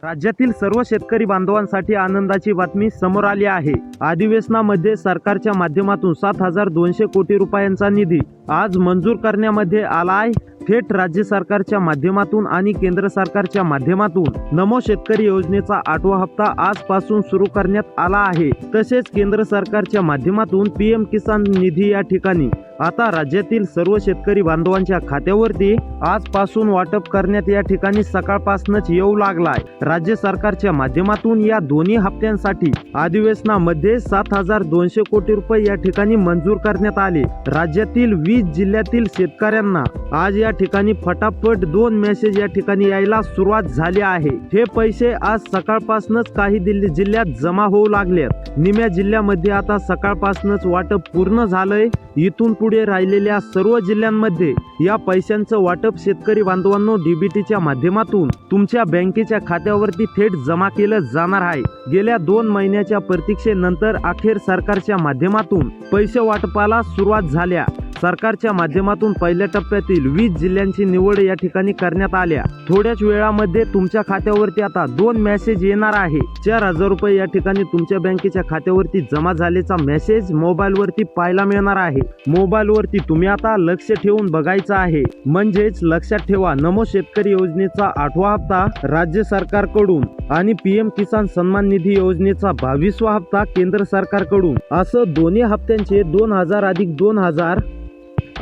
राज्यातील सर्व शेतकरी बांधवांसाठी आनंदाची बातमी समोर आली आहे। अधिवेशनामध्ये सरकारच्या माध्यमातून 7,200 कोटी रुपयांचा निधी आज मंजूर करण्यामध्ये आला आहे। थेट राज्य सरकारच्या माध्यमातून आणि केंद्र सरकारच्या माध्यमातून नमो शेतकरी योजनेचा 8वा हप्ता आजपासून सुरू करण्यात आला आहे। तसेच केंद्र सरकारच्या माध्यमातून पीएम किसान निधी या ठिकाणी आता राज्यातील सर्व शेतकरी बांधवांच्या खात्यावरती आजपासून वाटप करण्यात या ठिकाणी सकाळपासूनच येऊ लागलाय। राज्य सरकारच्या माध्यमातून या दोन्ही हप्त्यांसाठी अधिवेशनामध्ये 7,200 कोटी रुपये या ठिकाणी मंजूर करण्यात आले। राज्यातील 20 जिल्ह्यातील शेतकऱ्यांना आज या ठिकाणी फटाफट 2 मेसेज या ठिकाणी यायला सुरुवात झाली आहे। हे पैसे आज सकाळपासूनच काही जिल्ह्यात जमा होऊ लागलेत। निम्या जिल्ह्यामध्ये आता सकाळपासूनच वाटप पूर्ण झालंय। इथून पुढे राहिलेल्या सर्व जिल्ह्यांमध्ये या पैशांचं वाटप शेतकरी बांधवांनो डीबीटीच्या माध्यमातून तुमच्या बँकेच्या खात्यावरती थेट जमा केलं जाणार आहे। गेल्या 2 महिन्याच्या प्रतीक्षेनंतर अखेर सरकारच्या माध्यमातून पैसे वाटपाला सुरुवात झाल्या। सरकारच्या माध्यमातून पहिल्या टप्प्यातील 20 जिल्ह्यांची निवड या ठिकाणी करण्यात आल्या। थोड्याच वेळामध्ये तुमच्या खात्यावरती आता 2 मेसेज येणार आहे। 4,000 रुपये या ठिकाणी तुमच्या बँकेच्या खात्यावरती जमा झाल्याचा मेसेज मोबाईलवरती पाहायला मिळणार आहे। मोबाईलवरती तुम्ही आता लक्ष ठेवून बघायचं आहे। म्हणजेच लक्षात ठेवा, नमो शेतकरी योजनेचा 8वा हप्ता राज्य सरकारकडून आणि पीएम किसान सन्मान निधी योजनेचा 22वा हप्ता केंद्र सरकारकडून असं दोन्ही हप्त्यांचे 2,000 अधिक 2,000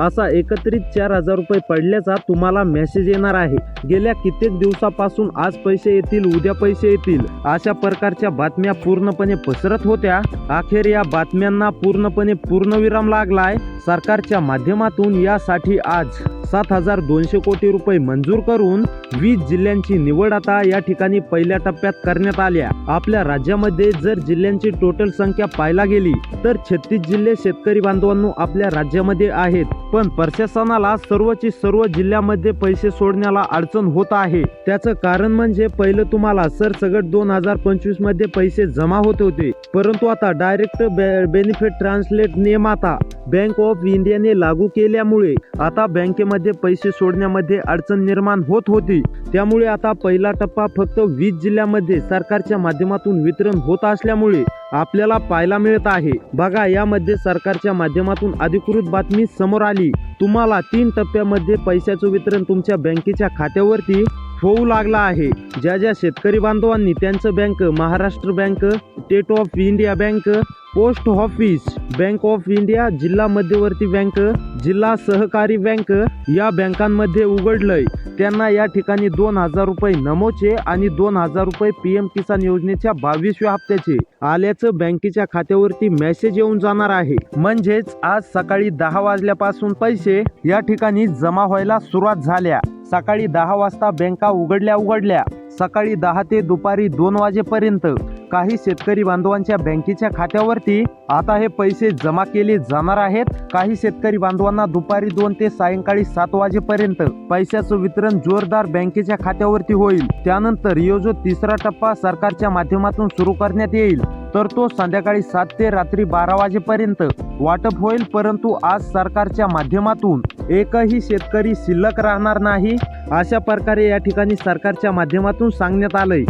असा एकत्रित 4,000 रुपये पडल्याचा तुम्हाला मेसेज येणार आहे। गेल्या कित्येक दिवसापासून आज पैसे येतील, उद्या पैसे येतील अशा प्रकारच्या बातम्या पूर्णपणे पसरत होत्या। अखेर या बातम्यांना पूर्णपणे पूर्णविराम लागलाय। सरकारच्या माध्यमातून यासाठी आज 7,200 कोटी रुपये मंजूर करून 20 जिल्ह्यांची निवड आता या ठिकाणी पहिल्या टप्प्यात करण्यात आल्या। आपल्या राज्यामध्ये जर जिल्ह्यांची टोटल संख्या पाहायला गेली तर 36 जिल्हे शेतकरी बांधवांनो आपल्या राज्यामध्ये आहेत। पण प्रशासनाला सर्वची सर्व जिल्ह्यामध्ये पैसे सोडण्याला अडचण होत आहे। त्याचं कारण म्हणजे पहिलं तुम्हाला सरसगट 2025 मध्ये पैसे जमा होत होते, परंतु आता डायरेक्ट बेनिफिट ट्रान्सलेट नियम आता बँक ऑफ इंडियाने लागू केल्यामुळे आता बँकेमध्ये पैसे सोडण्यामध्ये अडचण निर्माण होत होती। त्यामुळे आता पहिला टप्पा फक्त 20 जिल्ह्यामध्ये सरकारच्या माध्यमातून वितरण होत असल्यामुळे आपल्याला पाहायला मिळत आहे। बघा, यामध्ये सरकारच्या माध्यमातून अधिकृत बातमी समोर आली। तुम्हाला 3 टप्प्यामध्ये पैशाचं वितरण तुमच्या बँकेच्या खात्यावरती होऊ लागला आहे। ज्या शेतकरी बांधवांनी त्यांचं bank Maharashtra bank, state of India bank, post office, bank of India, जिल्हा मध्यवर्ती बँक, जिल्हा सहकारी बँक या बँकांमध्ये उघडलंय त्यांना या ठिकाणी 2,000 रुपये नमोचे आणि 2,000 रुपये पीएम किसान योजनेच्या 22व्या हप्त्याचे आल्याचं बँकेच्या खात्यावरती मेसेज येऊन जाणार आहे। म्हणजेच आज सकाळी 10 वाजल्यापासून पैसे या ठिकाणी जमा व्हायला सुरुवात झाल्या। सकाळी 10 वाजता बँका उघडल्या। सकाळी 10 ते दुपारी 2 वाजेपर्यंत काही शेतकरी बांधवांच्या बँकेच्या खात्यावरती आता हे पैसे जमा केले जाणार आहेत। काही शेतकरी बांधवांना दुपारी 2 ते सायंकाळी 7 वाजेपर्यंत पैशाचं वितरण जोरदार बँकेच्या खात्यावरती होईल। त्यानंतर जो 3रा टप्पा सरकारच्या माध्यमातून सुरू करण्यात येईल तर तो संध्याकाळी 7 ते रात्री 12 वाजेपर्यंत वाटप होईल। परंतु आज सरकारच्या माध्यमातून एकही शेतकरी शिल्लक राहणार नाही अशा प्रकारे या ठिकाणी सरकारच्या माध्यमातून सांगण्यात आलंय।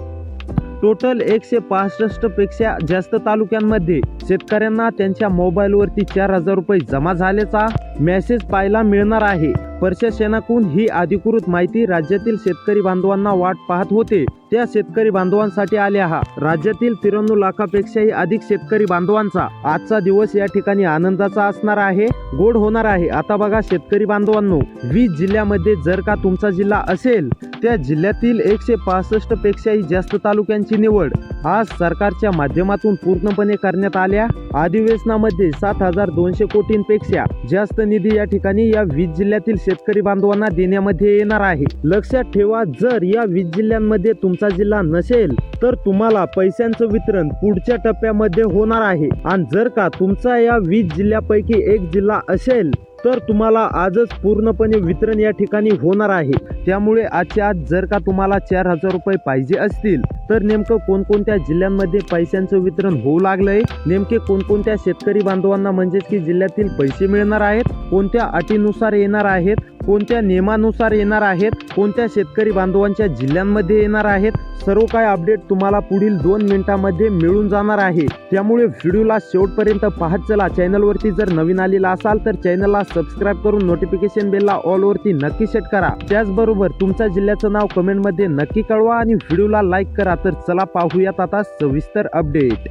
टोटल 165 पेक्षा जास्त तालुक्यांमध्ये शेतकऱ्यांना त्यांच्या मोबाईलवरती 4,000 रुपये जमा झाल्याचा मेसेज पाहायला मिळणार आहे। प्रशासनाकडून ही अधिकृत माहिती राज्यातील शेतकरी बांधवांना वाट पाहत होते त्या शेतकरी बांधवांसाठी आल्या। राज्यातील 93 लाखापेक्षाही अधिक शेतकरी बांधवांचा आजचा दिवस या ठिकाणी आनंदाचा असणार आहे, गोड होणार आहे। आता बघा शेतकरी बांधवांनो, 20 जिल्ह्यामध्ये जर का तुमचा जिल्हा असेल त्या जिल्ह्यातील 165 पेक्षाही जास्त तालुक्यांची निवड आज सरकारच्या माध्यमातून पूर्णपणे करण्यात आल्या। अधिवेशनामध्ये 7,200 कोटींपेक्षा जास्त निधी या ठिकाणी या 20 जिल्ह्यातील शेतकरी बांधवांना देण्यामध्ये येणार आहे। लक्षात ठेवा, जर या 20 जिल्ह्यांमध्ये तुमचा जिल्हा नसेल तर तुम्हाला पैशांचं वितरण पुढच्या टप्प्यामध्ये होणार आहे। आणि जर का तुमचा या 20 जिल्ह्यापैकी एक जिल्हा असेल तर तुम्हाला आजच पूर्णपणे वितरण या ठिकाणी होणार आहे। त्यामुळे आजच्या आज जर का तुम्हाला 4,000 रुपये पाहिजे असतील तर नेमकं कोणकोणत्या जिल्ह्यांमध्ये पैशांचं वितरण होऊ लागलंय, नेमके कोणकोणत्या शेतकरी बांधवांना म्हणजेच की जिल्ह्यातील पैसे मिळणार आहेत, कोणत्या अटीनुसार येणार आहेत, कोणत्या नियमानुसार येणार आहेत, कोणत्या शेतकरी बांधवांच्या जिल्ह्यांमध्ये येणार आहेत, सर्व काही अपडेट तुम्हाला पुढील 2 मिनिटांमध्ये मिळून जाणार आहे. त्यामुळे व्हिडिओला शेवटपर्यंत पाहत चला. चॅनलवरती जर नवीन आलेला असाल तर चॅनलला सबस्क्राईब करून नोटिफिकेशन बेलला ऑल वरती नक्की सेट करा. त्याचबरोबर तुमच्या जिल्ह्याचं नाव कमेंटमध्ये नक्की कळवा आणि व्हिडिओला लाईक करा. तर चला पाहूयात आता सविस्तर अपडेट.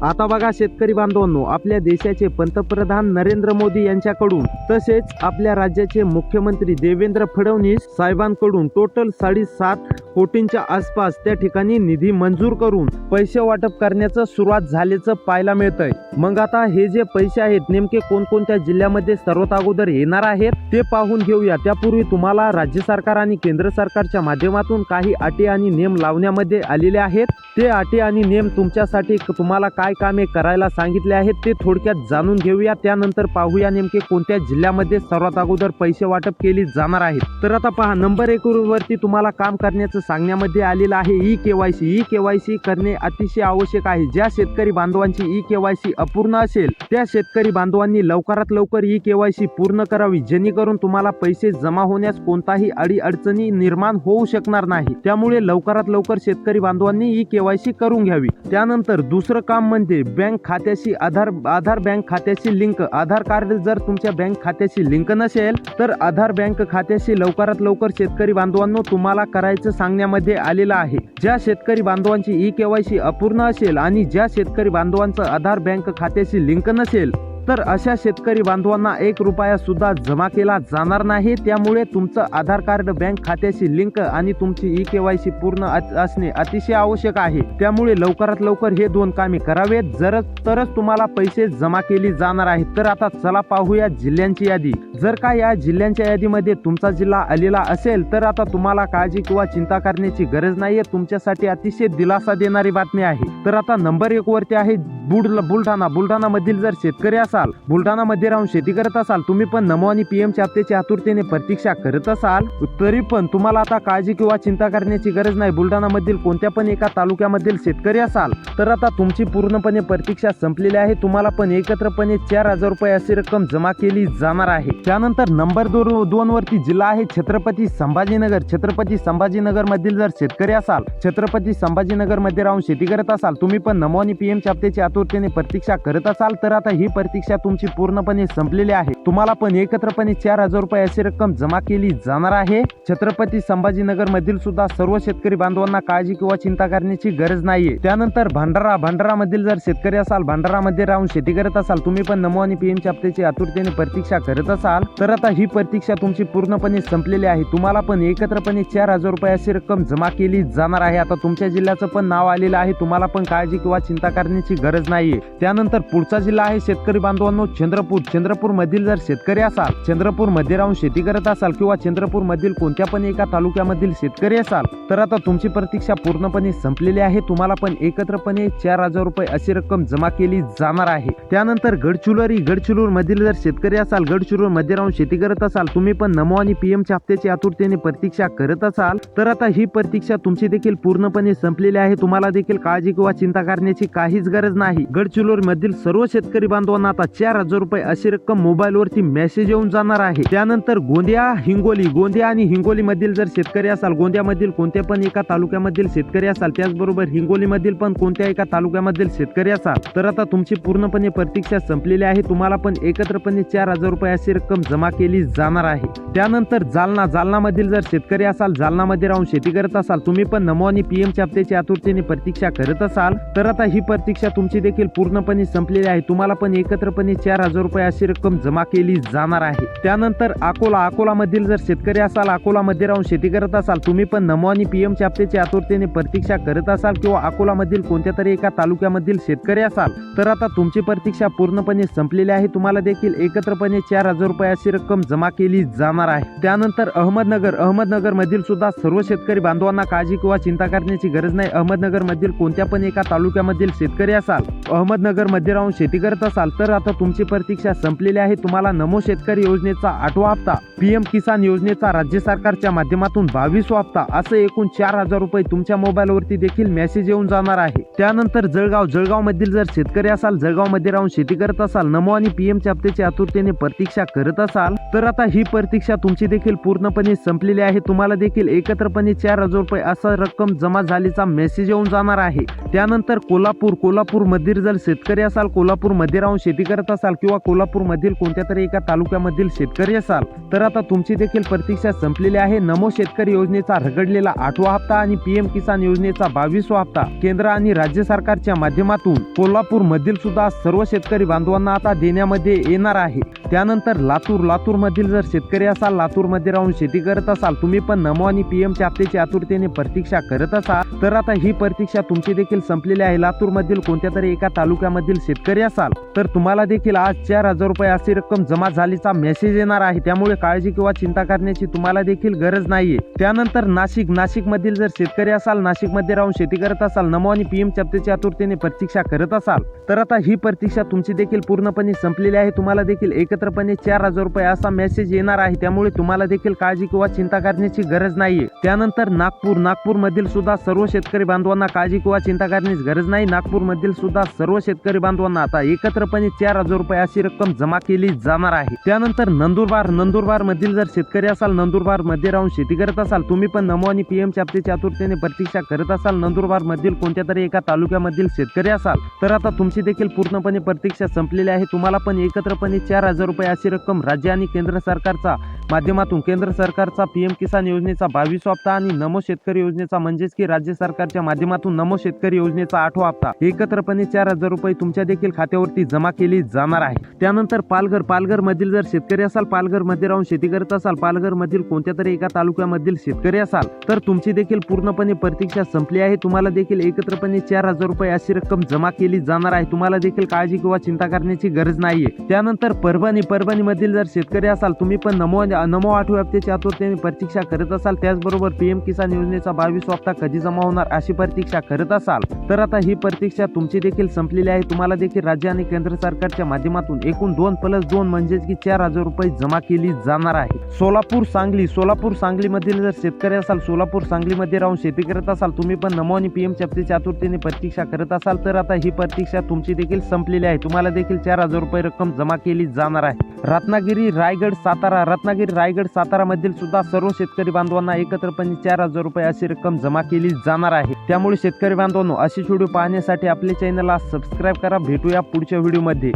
आता बघा शेतकरी बांधवांनो, आपल्या देशाचे पंतप्रधान नरेंद्र मोदी यांच्याकडून तसेच आपल्या राज्याचे मुख्यमंत्री देवेंद्र फडणवीस साहेबांकडून टोटल 7.5 कोटींच्या आसपास त्या ठिकाणी निधी मंजूर करून पैसे वाटप करण्याचं सुरुवात झाल्याचं पाहायला मिळतंय. मग आता हे जे पैसे आहेत नेमके कोणकोणत्या जिल्ह्यामध्ये सर्वात अगोदर येणार आहेत ते पाहून घेऊया. त्यापूर्वी तुम्हाला राज्य सरकार आणि केंद्र सरकारच्या माध्यमातून काही अटी आणि नियम लावण्यामध्ये आलेले आहेत. ते अटी आणि नियम तुमच्यासाठी तुम्हाला काय कामे करायला सांगितले आहेत ते थोडक्यात जाणून घेऊया. त्यानंतर पाहूया नेमके कोणत्या जिल्ह्यामध्ये सर्वात अगोदर पैसे वाटप केली जाणार आहेत. तर आता पहा, नंबर 1 वरती तुम्हाला काम करण्याचं सांगण्यामध्ये आलेलं आहे ई-केवायसी. ई-केवायसी करणे अतिशय आवश्यक आहे. ज्या शेतकरी बांधवांची ई-केवायसी अपूर्ण असेल त्या शेतकरी बांधवांनी लवकरात लवकर ई-केवायसी पूर्ण करावी, जेणेकरून तुम्हाला पैसे जमा होण्यास कोणताही अडचणी निर्माण होऊ शकणार नाही. त्यामुळे लवकरात लवकर शेतकरी बांधवांनी ई-केवायसी करून घ्यावी. त्यानंतर दुसरं काम म्हणजे बँक खात्याशी आधार बँक खात्याशी लिंक. आधार कार्ड जर तुमच्या बँक खात्याशी लिंक नसेल तर आधार बँक खात्याशी लवकरात लवकर शेतकरी बांधवांनो तुम्हाला करायचं सांगण्यामध्ये आलेलं आहे. ज्या शेतकरी बांधवांची ई-केवायसी अपूर्ण असेल आणि ज्या शेतकरी बांधवांचं आधार बँक खात्याशी लिंक नसेल तर अशा शेतकरी बांधवांना 1 रुपया सुद्धा जमा केला जाणार नाही. त्यामुळे तुमचं आधार कार्ड बँक खात्याशी लिंक आणि तुमची ई-केवायसी पूर्ण असणे अतिशय आवश्यक आहे. त्यामुळे लवकरात लवकर हे 2 कामे करावेत, तरच तुम्हाला पैसे जमा केली जाणार आहेत. तर आता चला पाहूया जिल्ह्यांची यादी. जर का या जिल्ह्यांच्या यादीमध्ये तुमचा जिल्हा आलेला असेल तर आता तुम्हाला काळजी किंवा चिंता करण्याची गरज नाहीये. तुमच्यासाठी अतिशय दिलासा देणारी बातमी आहे. तर आता नंबर 1 वरती आहे बुलढाणा. बुलढाणामधील जर शेतकरी बुलढाणामध्ये राहून शेती करत असाल, तुम्ही पण नमो आणि पीएमच्या हप्त्याची आतुरतेने प्रतीक्षा करत असाल, तरी पण तुम्हाला आता काळजी किंवा चिंता करण्याची गरज नाही. बुलढाणामधील कोणत्या पण एका तालुक्यामधील शेतकरी असाल तर आता तुमची पूर्णपणे प्रतीक्षा संपलेली आहे. तुम्हाला पण एकत्रपणे 4,000 रुपये अशी रक्कम जमा केली जाणार आहे. त्यानंतर नंबर 2 वरती जिल्हा आहे छत्रपती संभाजीनगर. छत्रपती संभाजीनगर मधील जर शेतकरी असाल, छत्रपती संभाजीनगर मध्ये राहून शेती करत असाल, तुम्ही पण नमो आणि पीएमच्या हप्त्याची आतुरतेने प्रतीक्षा करत असाल तर आता ही प्रतीक्षा तुमची पूर्णपणे संपलेली आहे. तुम्हाला पण एकत्रपणे 4,000 रुपये अशी रक्कम जमा केली जाणार आहे. छत्रपती संभाजीनगर मधील सुद्धा सर्व शेतकरी बांधवांना काळजी किंवा चिंता करण्याची गरज नाहीये. त्यानंतर भंडारा मधील जर शेतकरी असाल, भंडारामध्ये राहून शेती करत असाल, तुम्ही पण नमो आणि पीएमच्या हप्त्याची आतुरतेने प्रतीक्षा करत असाल तर आता ही प्रतीक्षा तुमची पूर्णपणे संपलेली आहे. तुम्हाला पण एकत्रपणे 4,000 रुपये अशी रक्कम जमा केली जाणार आहे. आता तुमच्या जिल्ह्याचं पण नाव आलेलं आहे. तुम्हाला पण काळजी किंवा चिंता करण्याची गरज नाहीये. त्यानंतर पुढचा जिल्हा आहे शेतकरी बांधवांनो चंद्रपूर मधील जर शेतकरी असाल, चंद्रपूर मध्ये राहून शेती करत असाल किंवा चंद्रपूर मधील कोणत्या पण एका तालुक्यामधील शेतकरी असाल तर आता तुमची प्रतीक्षा पूर्णपणे संपलेली आहे. तुम्हाला पण एकत्रपणे 4,000 रुपये अशी रक्कम जमा केली जाणार आहे. त्यानंतर गडचिरोली मधील जर शेतकरी असाल, गडचिरोली मध्ये राहून शेती करत असाल, तुम्ही पण नमो आणि पीएमच्या हप्त्याची आतुरतेने प्रतीक्षा करत असाल तर आता ही प्रतीक्षा तुमची देखील पूर्णपणे संपलेली आहे. तुम्हाला देखील काळजी किंवा चिंता करण्याची काहीच गरज नाही. गडचिरोली मधील सर्व शेतकरी बांधवांना आता 4,000 रुपये अशी रक्कम मोबाईलवरती मेसेज येऊन जाणार आहे. त्यानंतर गोंदिया आणि हिंगोली मधील जर शेतकरी असाल, गोंदियामधील कोणत्या पण एका तालुक्यामधील शेतकरी असाल, त्याचबरोबर हिंगोली मधील पण कोणत्या एका तालुक्यामधील शेतकरी असाल तर आता तुमची पूर्णपणे प्रतीक्षा संपलेली आहे. तुम्हाला पण एकत्रपणे 4,000 रुपये अशी रक्कम जमा केली जाणार आहे. त्यानंतर जालना मधील जर शेतकरी असाल, जालनामध्ये राहून शेती करत असाल, तुम्ही पण नमो आणि पीएमच्या हप्त्याची आतुरतेने प्रतीक्षा करत असाल तर आता ही प्रतीक्षा तुमची देखील पूर्णपणे संपलेली आहे. तुम्हाला पण एकत्रपणे 4,000 रुपये अशी रक्कम जमा केली जाणार आहे. त्यानंतर अकोला मधील जर शेतकरी असाल, अकोला मध्ये राहून शेती करत असाल, तुम्ही पण नमो आणि पीएमच्या हप्त्याची आतुरतेने प्रतीक्षा करत असाल किंवा अकोला मधील कोणत्या तरी एका तालुक्यामधील शेतकरी असाल तर आता तुमची प्रतीक्षा पूर्णपणे संपलेली आहे. तुम्हाला देखील एकत्रपणे 4,000 रुपये अशी रक्कम जमा केली जाणार आहे. त्यानंतर अहमदनगर मधील सुद्धा सर्व शेतकरी बांधवांना काळजी किंवा चिंता करण्याची गरज नाही. अहमदनगर मधील कोणत्या पण एका तालुक्यामधील शेतकरी असाल, अहमदनगरमध्ये राहून शेती करत असाल तर आता तुमची प्रतीक्षा संपलेली आहे. तुम्हाला नमो शेतकरी योजनेचा 8वा हप्ता, पीएम किसान योजनेचा राज्य सरकारच्या माध्यमातून 22वा हप्ता असं एकूण 4,000 रुपये तुमच्या मोबाईलवरती देखील मेसेज येऊन जाणार आहे. त्यानंतर जळगाव मधील जर शेतकरी असाल, जळगावमध्ये राहून शेती करत असाल, नमो आणि पीएमच्या हप्त्याची आतुरतेने प्रतीक्षा करत असाल तर आता ही प्रतीक्षा तुमची देखील पूर्णपणे संपलेली आहे. तुम्हाला देखील एकत्रपणे 4,000 रुपये असा रक्कम जमा झाल्याचा मेसेज येऊन जाणार आहे. त्यानंतर कोल्हापूर मधील जर शेतकरी असाल, कोल्हापूर मध्ये राहून शेती करत असाल किंवा कोल्हापूर मधील कोणत्या तरी एका तालुक्यामधील शेतकरी असाल तर आता तुमची देखील प्रतीक्षा संपलेली आहे. नमो शेतकरी योजनेचा रगडलेला 8वा हप्ता आणि पीएम किसान योजनेचा 22वा हप्ता केंद्र आणि राज्य सरकारच्या माध्यमातून कोल्हापूर मधील सुद्धा सर्व शेतकरी बांधवांना आता देण्यामध्ये येणार आहे. त्यानंतर लातूर मधील जर शेतकरी असाल, लातूर मध्ये राहून शेती करत असाल, तुम्ही पण नमो आणि पीएमच्या हप्त्याची आतुरतेने प्रतीक्षा करत असाल तर आता ही प्रतीक्षा तुमची देखील संपलेली आहे. लातूर मधील कोणत्या तरी एका तालुक्यामधील शेतकरी असाल तर तुम्हाला देखील आज 4,000 रुपये अशी रक्कम जमा झालीचा मेसेज येणार आहे. त्यामुळे काळजी किंवा चिंता करण्याची तुम्हाला देखील गरज नाहीये. त्यानंतर नाशिक मधील जर शेतकरी असाल, नाशिक मध्ये राहून शेती करत असाल, नमो आणि पीएमच्या हप्त्याची आतुरतेने प्रतीक्षा करत असाल तर आता ही प्रतीक्षा तुमची देखील पूर्णपणे संपलेली आहे. तुम्हाला देखील एकत्रपणे 4,000 रुपये असा मेसेज येणार आहे. त्यामुळे तुम्हाला देखील काळजी किंवा चिंता करण्याची गरज नाहीये. त्यानंतर नागपूर मधील सुद्धा सर्व शेतकरी बांधवांना काळजी किंवा चिंता करण्याची गरज नाही. नागपूर मधील सुद्धा सर्व शेतकरी बांधवांना आता एकत्रपणे 4,000 रुपये अशी रक्कम जमा केली जाणार आहे. त्यानंतर नंदुरबार मधील जर शेतकरी असाल, नंदुरबार मध्ये राहून शेती करत असाल, तुम्ही पण नमो आणि पीएमच्या हप्त्याच्या आतुरतेने प्रतीक्षा करत असाल, नंदुरबार मधील कोणत्या तरी एका तालुक्यामधील शेतकरी असाल तर आता तुमची देखील पूर्णपणे प्रतीक्षा संपलेली आहे. तुम्हाला पण एकत्रपणे 4,000 रुपये अशी रक्कम राज्य आणि केंद्र सरकारचा माध्यमातून, केंद्र सरकारचा पीएम किसान योजनेचा 22वा हप्ता आणि नमो शेतकरी योजनेचा म्हणजेच की राज्य सरकारच्या माध्यमातून नमो शेतकरी योजनेचा 8वा हप्ता एकत्रपणे 4,000 रुपये तुमच्या देखील खात्यावरती जमा केली जाणार आहे. त्यानंतर पालघर मधील जर शेतकरी असाल, पालघर मध्ये राहून शेती करत असाल, पालघर मधील कोणत्या तरी एका तालुक्यामधील शेतकरी असाल तर तुमची देखील पूर्णपणे प्रतीक्षा संपली आहे. तुम्हाला देखील एकत्रपणे 4,000 रुपये अशी रक्कम जमा केली जाणार आहे. तुम्हाला देखील काळजी किंवा चिंता करण्याची गरज नाहीये. त्यानंतर परभणी मधील जर शेतकरी असाल, तुम्ही पण नमो 8व्या हप्त्याची आतुरतेने प्रतीक्षा करत असाल, त्याचबरोबर पीएम किसान योजनेचा 22वा हप्ता कधी जमा होणार अशी प्रतीक्षा करत असाल तर आता ही प्रतीक्षा तुमची देखील संपलेली आहे. तुम्हाला देखील राज्य आणि केंद्र सरकारच्या माध्यमातून एकूण 2+2 म्हणजेच की 4,000 रुपये जमा केली जाणार आहे. सोलापूर सांगली मधील जर शेतकरी असाल, सोलापूर सांगली मध्ये राहून शेती करत असाल, तुम्ही पण नमो आणि पीएमच्या हप्त्याच्या आतुरतेने प्रतीक्षा करत असाल तर आता ही प्रतीक्षा तुमची देखील संपलेली आहे. तुम्हाला देखील 4,000 रुपये रक्कम जमा केली जाणार आहे. रत्नागिरी रायगड सातारा मधील सुद्धा सर्व शेतकरी बांधवांना एकत्रपणे 4,000 रुपये अशी रक्कम जमा केली जाणार आहे. त्यामुळे शेतकरी बांधवांनो, अशी व्हिडिओ पाहण्यासाठी आपल्या चॅनलला सबस्क्राईब करा. भेटूया पुढच्या व्हिडिओमध्ये.